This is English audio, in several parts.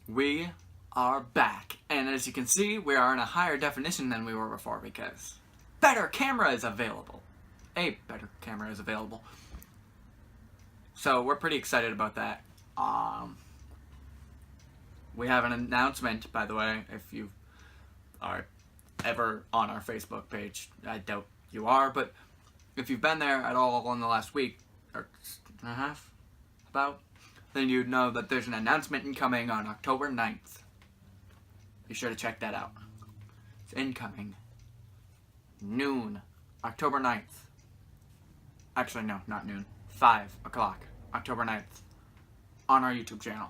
We are back, and as you can see, we are in a higher definition than we were before because better camera is available. A better camera is available. So we're pretty excited about that. We have an announcement, by the way, if you are ever on our Facebook page. I doubt you are, but if you've been there at all in the last week, or and a half, about, then you'd know that there's an announcement incoming on October 9th. Be sure to check that out. It's incoming. Noon. October 9th. Actually, no, not noon. 5 o'clock. October 9th. On our YouTube channel.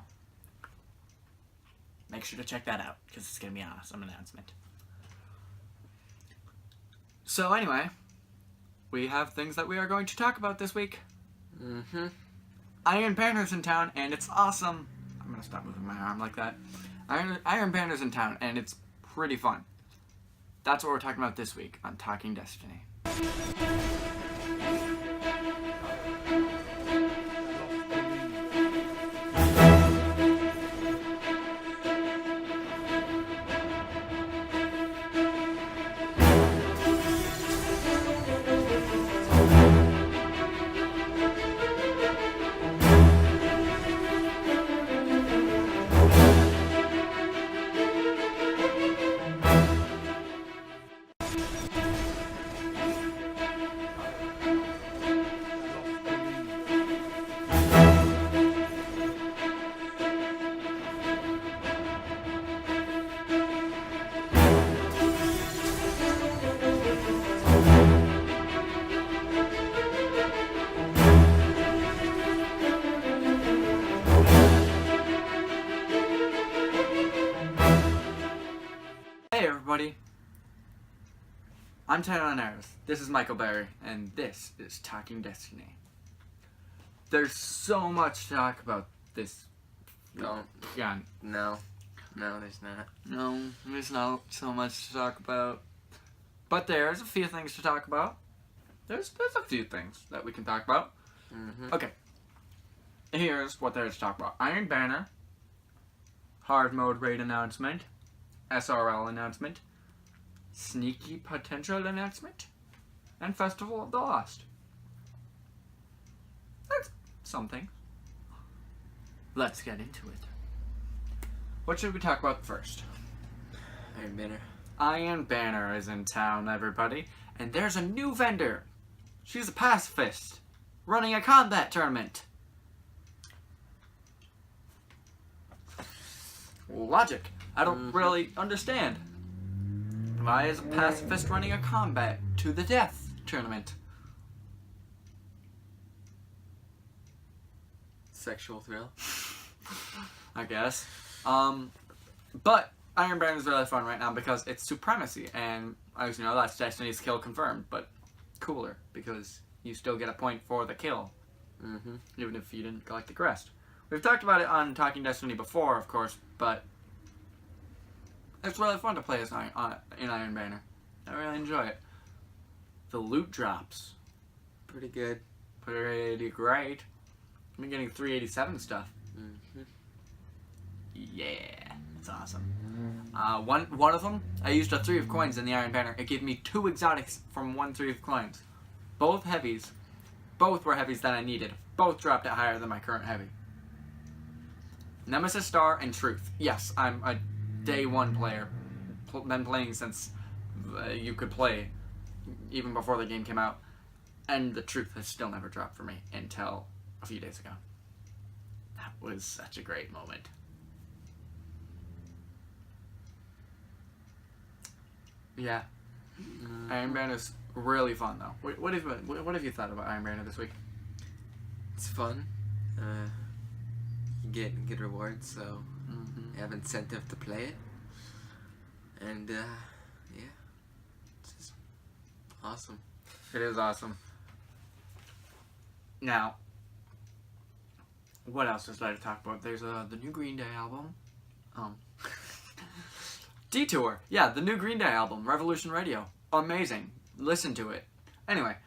Make sure to check that out, because it's going to be an awesome announcement. So anyway, we have things that we are going to talk about this week. Iron Banner's in town, and it's awesome. I'm going to stop moving my arm like that. Iron Banner's in town, and it's pretty fun. That's what we're talking about this week on Talking Destiny. Hey everybody, I'm Tyron Harris, this is Michael Berry, and this is Talking Destiny. There's so much to talk about this. No, Yeah. no, there's not. No, there's not so much to talk about. But there's a few things to talk about. There's a few things that we can talk about. Okay. Here's what there is to talk about. Iron Banner, hard mode raid announcement, SRL announcement, sneaky potential announcement, and Festival of the Lost. That's something. Let's get into it. What should we talk about first? Iron Banner. Iron Banner is in town, everybody, and there's a new vendor. She's a pacifist, running a combat tournament. Logic. I don't really understand. Why is a pacifist running a combat to the death tournament? Sexual thrill. I guess. But Iron Banner is really fun right now because it's supremacy, and as you know, that's Destiny's kill confirmed, but cooler because you still get a point for the kill, even if you didn't collect the crest. We've talked about it on Talking Destiny before, of course, but it's really fun to play as in Iron Banner. I really enjoy it. The loot drops. Pretty good. Pretty great. I've been getting 387 stuff. Yeah, it's awesome. One of them, I used a 3 of coins in the Iron Banner. It gave me 2 exotics from 1 3 of coins. Both heavies. Both were heavies that I needed. Both dropped it higher than my current heavy. Nemesis Star and Truth. Yes, I'm a day 1 player. Been playing since you could play, even before the game came out. And the Truth has still never dropped for me until a few days ago. That was such a great moment. Yeah. Iron Banner's really fun, though. What have you thought about Iron Banner this week? It's fun. You get good rewards, so you have incentive to play it. And yeah, it's just awesome. It is awesome. Now, what else is there to talk about? There's the new Green Day album. Detour. Yeah, the new Green Day album, Revolution Radio. Amazing. Listen to it. Anyway,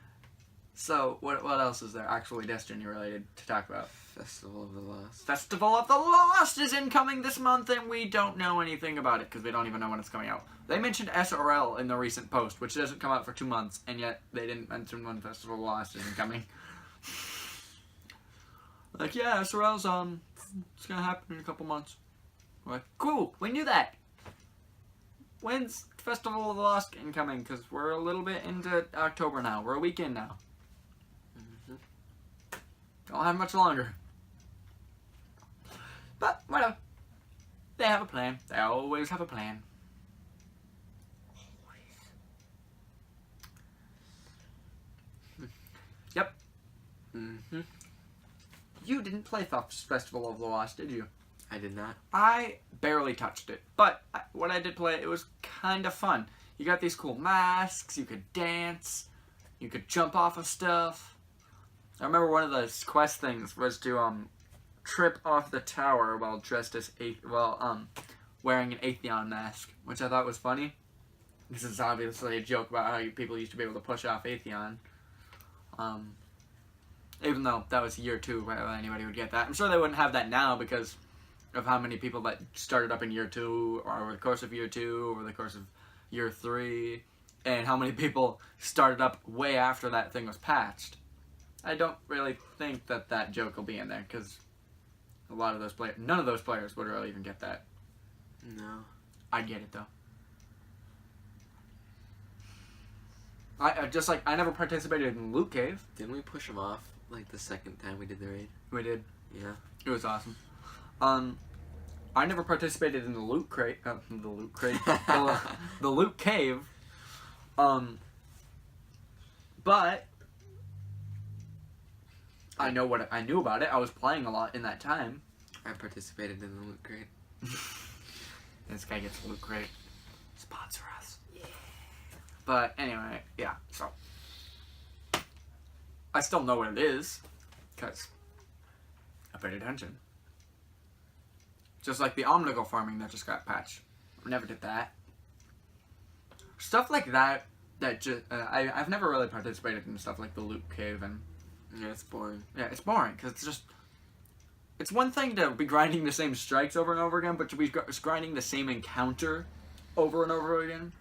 so what else is there actually Destiny related to talk about? Festival of the Lost. Festival of the Lost is incoming this month, and we don't know anything about it because we don't even know when it's coming out. They mentioned SRL in the recent post, which doesn't come out for 2 months, and yet they didn't mention when Festival of the Lost is incoming. Like, yeah, SRL's, it's gonna happen in a couple months. We're like, cool, we knew that. When's Festival of the Lost incoming? Because we're a little bit into October now. We're a week in now. Don't have much longer. But, whatever. They have a plan. They always have a plan. Always. Yep. Mm-hmm. You didn't play Festival of the Lost, did you? I did not. I barely touched it. But what I did play, it was kind of fun. You got these cool masks. You could dance. You could jump off of stuff. I remember one of the quest things was to trip off the tower while dressed as wearing an Atheon mask, which I thought was funny. This is obviously a joke about how people used to be able to push off Atheon. Even though that was year 2, where anybody would get that. I'm sure they wouldn't have that now because of how many people that started up in year 2, or over the course of year 2, over the course of year 3, and how many people started up way after that thing was patched. I don't really think that joke will be in there, because a lot of those players, none of those players would really even get that. No. I'd get it, though. I never participated in Loot Cave. Didn't we push him off, like, the second time we did the raid? We did. Yeah. It was awesome. I never participated in the Loot Crate, the Loot Cave. But I know what I knew about it. I was playing a lot in that time. I participated in the Loot Crate. This guy gets Loot Crate. Sponsor us. Yeah. But anyway, yeah. So I still know what it is because I paid attention. Just like the Omnigal farming that just got patched. Never did that. Stuff like that. I've never really participated in stuff like the Loot Cave and. Yeah, it's boring. Yeah, it's boring because it's just. It's one thing to be grinding the same strikes over and over again, but to be grinding the same encounter over and over again,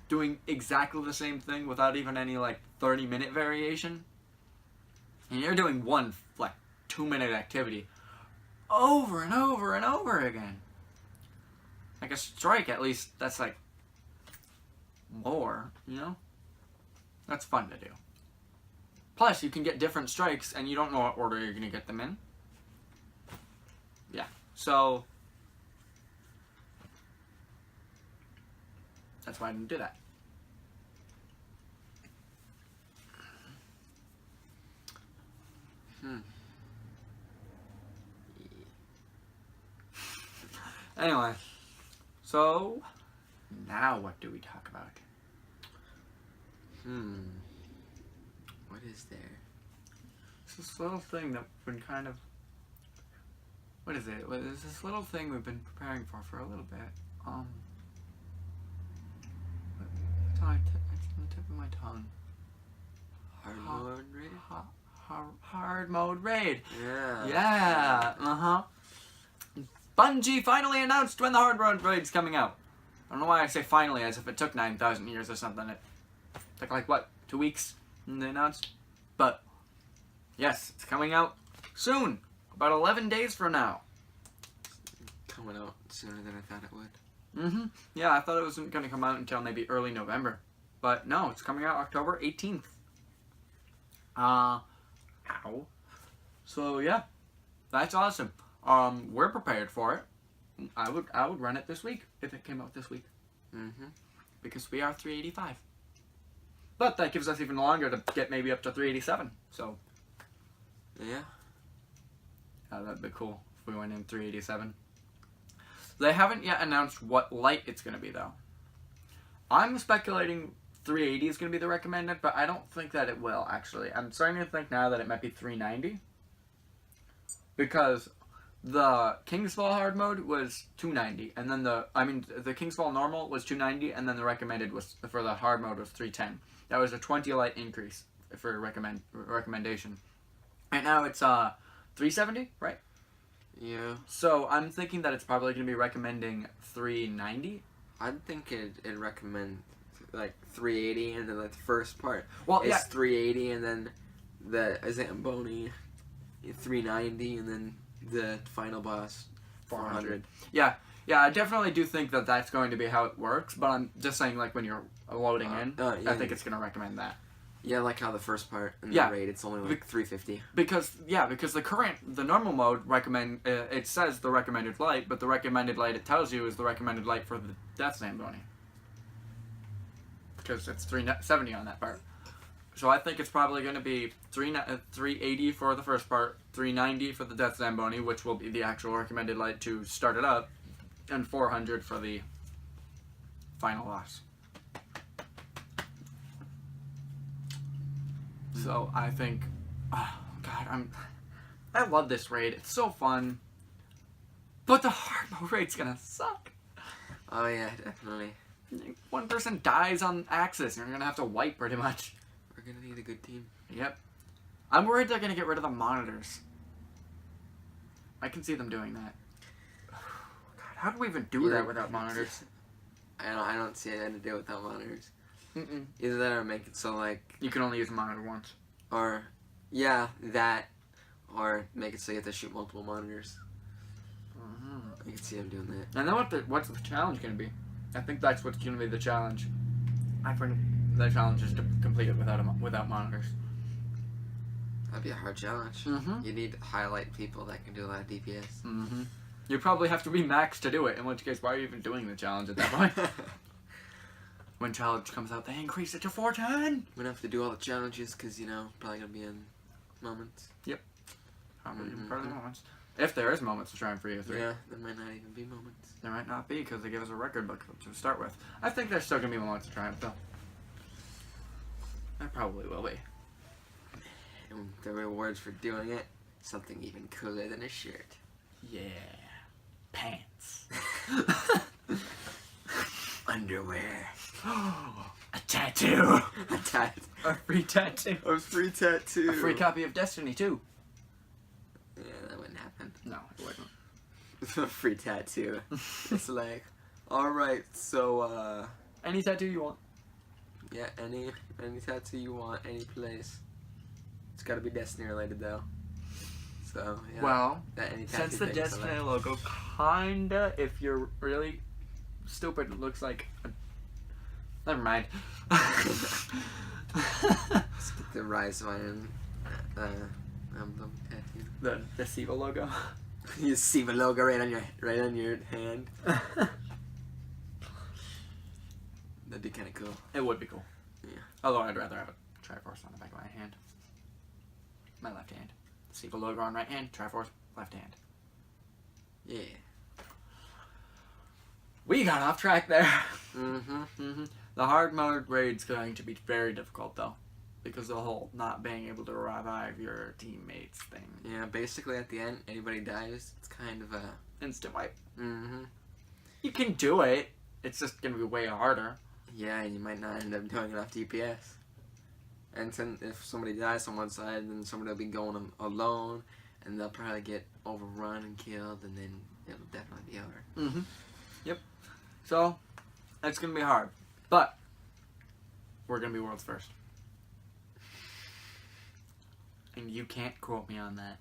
doing exactly the same thing without even any like 30-minute variation. And you're doing one like 2-minute activity over and over and over again. Like a strike, at least that's like more, you know? That's fun to do. Plus, you can get different strikes, and you don't know what order you're going to get them in. Yeah, so that's why I didn't do that. Anyway, so now what do we talk about? What is there? It's this little thing that we've been kind of... What is it? It's this little thing we've been preparing for a little bit. It's on the tip of my tongue. Hard mode raid? Hard mode raid. Yeah. Yeah. Bungie finally announced when the hard mode raid's coming out. I don't know why I say finally, as if it took 9,000 years or something. It took like, what, 2 weeks when they announced? But, yes, it's coming out soon. About 11 days from now. Coming out sooner than I thought it would. Yeah, I thought it wasn't going to come out until maybe early November. But no, it's coming out October 18th. Ow. So, yeah. That's awesome. We're prepared for it. I would run it this week if it came out this week. Because we are 385. But that gives us even longer to get maybe up to 387. So, yeah. That'd be cool if we went in 387. They haven't yet announced what light it's going to be, though. I'm speculating 380 is going to be the recommended, but I don't think that it will, actually. I'm starting to think now that it might be 390. Because the Kingsfall hard mode was 290, and then the Kingsfall normal was 290, and then the recommended was for the hard mode was 310. That was a 20 light increase for recommendation. Right now it's 370, right? Yeah. So I'm thinking that it's probably going to be recommending 390. I'd think it'd recommend like 380, and then like the first part Well, is yeah, 380, and then the Zamboni 390, and then the final boss 400. Yeah, I definitely do think that that's going to be how it works, but I'm just saying, like, when you're loading in, yeah. I think it's going to recommend that. Yeah, like how the first part in Yeah. the raid, it's only like 350. Because the normal mode it says the recommended light, but the recommended light it tells you is the recommended light for the Death Zamboni. Because it's 370 on that part. So I think it's probably going to be 380 for the first part, 390 for the Death Zamboni, which will be the actual recommended light to start it up, and 400 for the final boss. So I think, oh God, I love this raid. It's so fun, but the hard mode raid's gonna suck. Oh yeah, definitely. One person dies on Axis, and you're gonna have to wipe pretty much. We're gonna need a good team. Yep. I'm worried they're gonna get rid of the monitors. I can see them doing that. God, how do we even do that without monitors? I don't see anything to do without monitors. Mm-mm. Either that or make it so like, You can only use a monitor once. or yeah, that, or make it so you have to shoot multiple monitors. I can see them doing that. And then what's the challenge gonna be? I think that's what's gonna be the challenge. I think the challenge is to complete it without monitors. That'd be a hard challenge. Mm-hmm. You need to highlight people that can do a lot of DPS. Mm-hmm. You probably have to be max to do it, in which case, why are you even doing the challenge at that point? When challenge comes out, they increase it to 410! We're gonna have to do all the challenges because, probably gonna be in moments. Probably part of the moments. If there is moments to try and free 3. Yeah, there might not even be moments. There might not be, because they give us a record book to start with. I think there's still going to be moments to triumph, though. There probably will be. And the rewards for doing it, something even cooler than a shirt. Yeah. Pants. Underwear. A tattoo. A tat. A free tattoo. A free tattoo. A free copy of Destiny, too. Yeah, that wouldn't happen. No, it wouldn't. A free tattoo. It's like, alright, so, Any tattoo you want. yeah, any tattoo you want, any place. It's gotta be Destiny related, though. So, yeah. Well, any tattoo since the thing, so, Destiny logo kinda, if you're really stupid, it looks like a... Never mind. Let's get the Rise of Iron emblem tattoo. The Siva logo. You see the logo right on your hand. That'd be kind of cool. It would be cool. Yeah. Although I'd rather have a Triforce on the back of my hand. My left hand. Siva logo on right hand, Triforce, left hand. Yeah. We got off track there. Mm-hmm. The hard mode raid's going to be very difficult, though. Because of the whole not being able to revive your teammates thing. Yeah, basically at the end, anybody dies, it's kind of a... Instant wipe. Mm-hmm. You can do it. It's just going to be way harder. Yeah, and you might not end up doing enough DPS. And then if somebody dies on one side, then somebody will be going alone, and they'll probably get overrun and killed, and then it'll definitely be over. Mm-hmm. Yep. So, it's going to be hard. But, we're going to be world's first. And you can't quote me on that.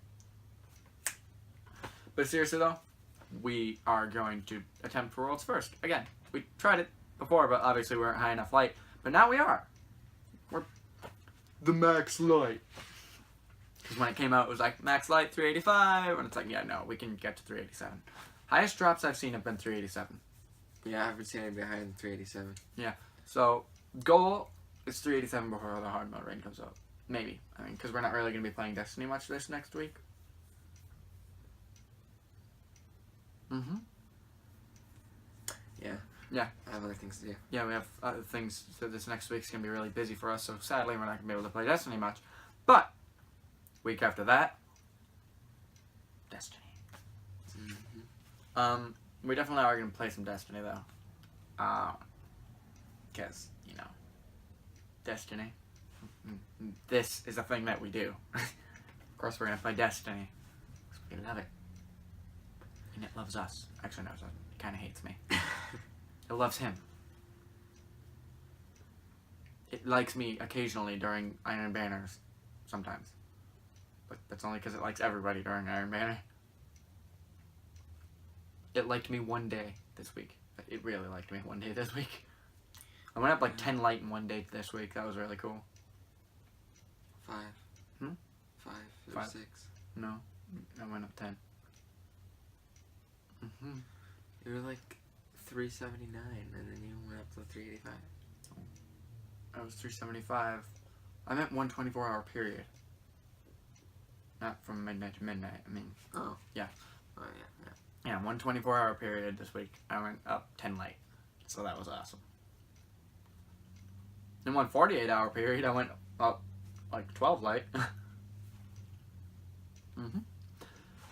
But seriously though, we are going to attempt for world's first. Again, we tried it before, but obviously we weren't high enough light. But now we are. We're the max light. Because when it came out, it was like, max light 385. And it's like, yeah, no, we can get to 387. Highest drops I've seen have been 387. Yeah, I haven't seen anybody higher than 387. Yeah. So, goal is 387 before the hard mode raid comes out. Maybe. I mean, because we're not really going to be playing Destiny much this next week. Mm-hmm. Yeah. Yeah. I have other things to do. Yeah, we have other things, so this next week's going to be really busy for us, so sadly we're not going to be able to play Destiny much. But, week after that, Destiny. Mm-hmm. We definitely are going to play some Destiny, though. Because, Destiny. This is a thing that we do. Of course we're going to play Destiny. They love it. And it loves us. Actually, no, it kind of hates me. It loves him. It likes me occasionally during Iron Banners. Sometimes. But that's only because it likes everybody during Iron Banner. It liked me one day this week. It really liked me one day this week. I went up like 10 light in one day this week. That was really cool. 5. Hmm? 5 or 5. 6. No, I went up 10. You were like 379, and then you went up to 385. I was 375. I meant 124-hour period. Not from midnight to midnight. I mean, Oh. Yeah. Oh, yeah. yeah, 124-hour period this week. I went up 10 light. So that was awesome. In 148-hour period, I went up like 12 light.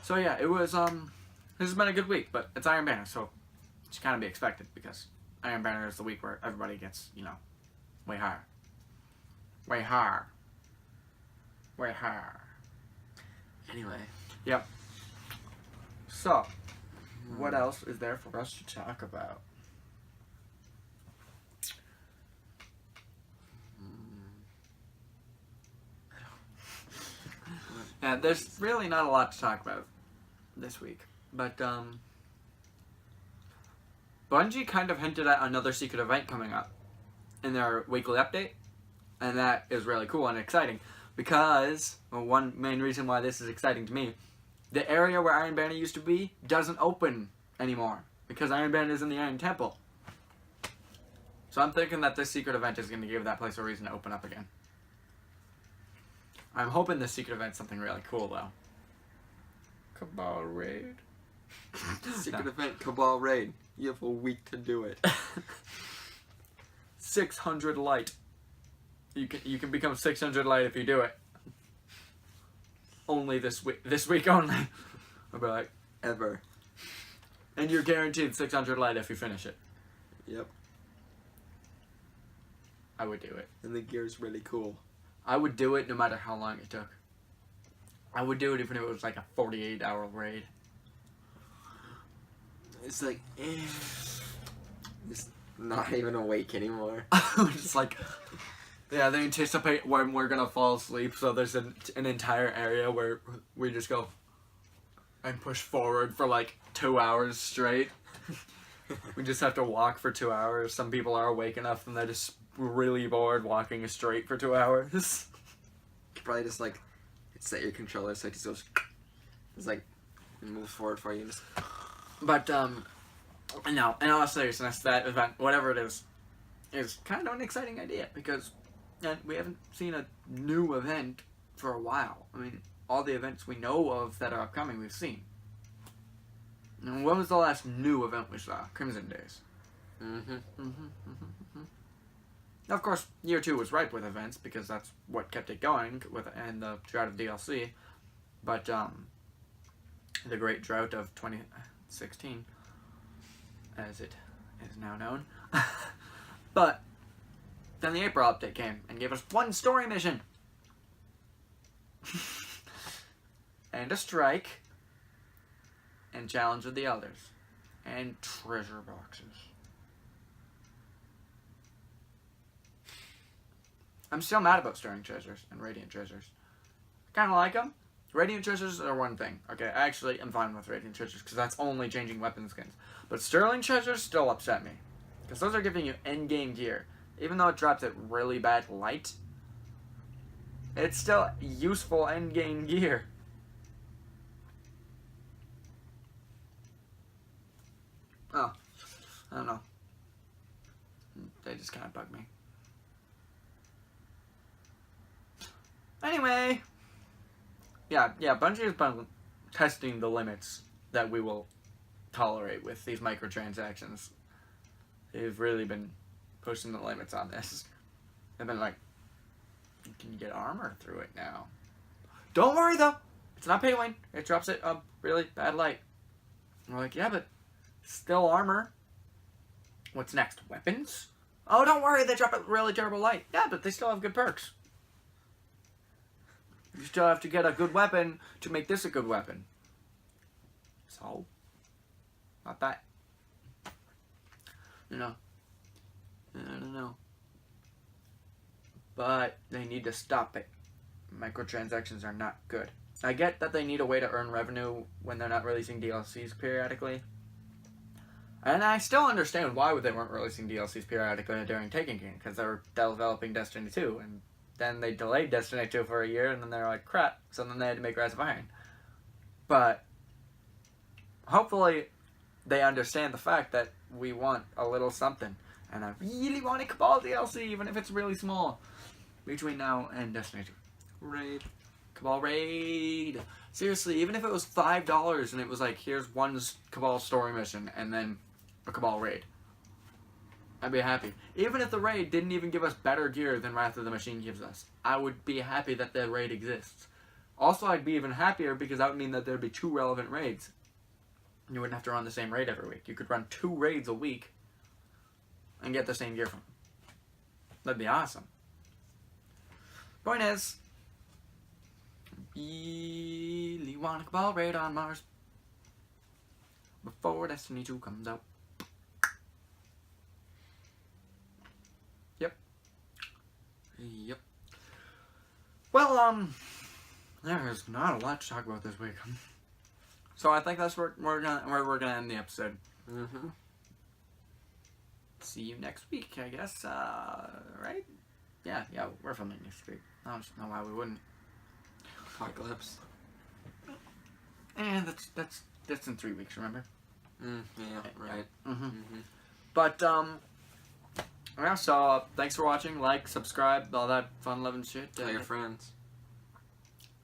So yeah, it was, this has been a good week, but it's Iron Banner, so it should kind of be expected because Iron Banner is the week where everybody gets, you know, way higher. Way higher. Way higher. Anyway. Yep. So, what else is there for us to talk about? Yeah, there's really not a lot to talk about this week, but Bungie kind of hinted at another secret event coming up in their weekly update, and that is really cool and exciting because, well, one main reason why this is exciting to me, the area where Iron Banner used to be doesn't open anymore because Iron Banner is in the Iron Temple. So I'm thinking that this secret event is going to give that place a reason to open up again. I'm hoping this secret event's something really cool, though. Cabal Raid. Secret event, Cabal Raid. You have a week to do it. 600 light. You can become 600 light if you do it. Only this week. This week only. I'll be like, Ever. and you're guaranteed 600 light if you finish it. Yep. I would do it. And the gear's really cool. I would do it no matter how long it took. I would do it even if it was like a 48-hour raid. It's like, it's not even awake anymore. Just like, yeah, they anticipate when we're gonna fall asleep, so there's an entire area where we just go and push forward for like 2 hours straight. We just have to walk for 2 hours. Some people are awake enough and they're just really bored walking straight for 2 hours. You probably just like set your controller so it just goes, it's like, it moves forward for you. Just... But no, in all seriousness, that event, whatever it is kind of an exciting idea because we haven't seen a new event for a while. I mean, all the events we know of that are upcoming, we've seen. And when was the last new event we saw? Crimson Days. Of course, year 2 was ripe with events because that's what kept it going and the drought of DLC. But the Great Drought of 2016, as it is now known. But then the April update came and gave us one story mission. And a strike. And Challenge of the Elders. And treasure boxes. I'm still mad about Stirring Treasures and Radiant Treasures. Kind of like them. Radiant Treasures are one thing. Okay, actually, I'm fine with Radiant Treasures because that's only changing weapon skins. But Sterling Treasures still upset me. Because those are giving you endgame gear. Even though it drops at really bad light, it's still useful endgame gear. Oh, I don't know. They just kind of bug me. Anyway, yeah, Bungie has been testing the limits that we will tolerate with these microtransactions. They've really been pushing the limits on this. They've been like, you can get armor through it now. Don't worry though, it's not pay to win. It drops it a really bad light. And we're like, yeah, but still armor. What's next? Weapons? Oh, don't worry, they drop a really terrible light. Yeah, but they still have good perks. You still have to get a good weapon to make this a good weapon. So, not that. You know, I don't know. But they need to stop it. Microtransactions are not good. I get that they need a way to earn revenue when they're not releasing DLCs periodically. And I still understand why they weren't releasing DLCs periodically during Taken King, because they were developing Destiny 2, and then they delayed Destiny 2 for a year, and then they were like, crap, so then they had to make Rise of Iron. But hopefully they understand the fact that we want a little something, and I really want a Cabal DLC, even if it's really small, between now and Destiny 2. Raid. Cabal Raid! Seriously, even if it was $5 and it was like, here's one Cabal story mission, and then a Cabal Raid, I'd be happy. Even if the raid didn't even give us better gear than Wrath of the Machine gives us, I would be happy that the raid exists. Also, I'd be even happier because that would mean that there'd be 2 relevant raids. You wouldn't have to run the same raid every week. You could run 2 raids a week and get the same gear from them. That'd be awesome. Point is, I really want a Cabal Raid on Mars before Destiny 2 comes out. Yep. Well, there's not a lot to talk about this week. So I think that's where we're gonna end the episode. Mm-hmm. See you next week, I guess. Right? Yeah, we're filming next week. I don't know why we wouldn't. Apocalypse. And that's in 3 weeks, remember? Yeah, right. Mm-hmm. Mm-hmm. But yeah, so thanks for watching. Like, subscribe, all that fun loving shit. Tell your friends.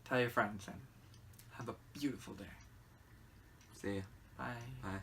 Tell your friends, and have a beautiful day. See ya. Bye. Bye.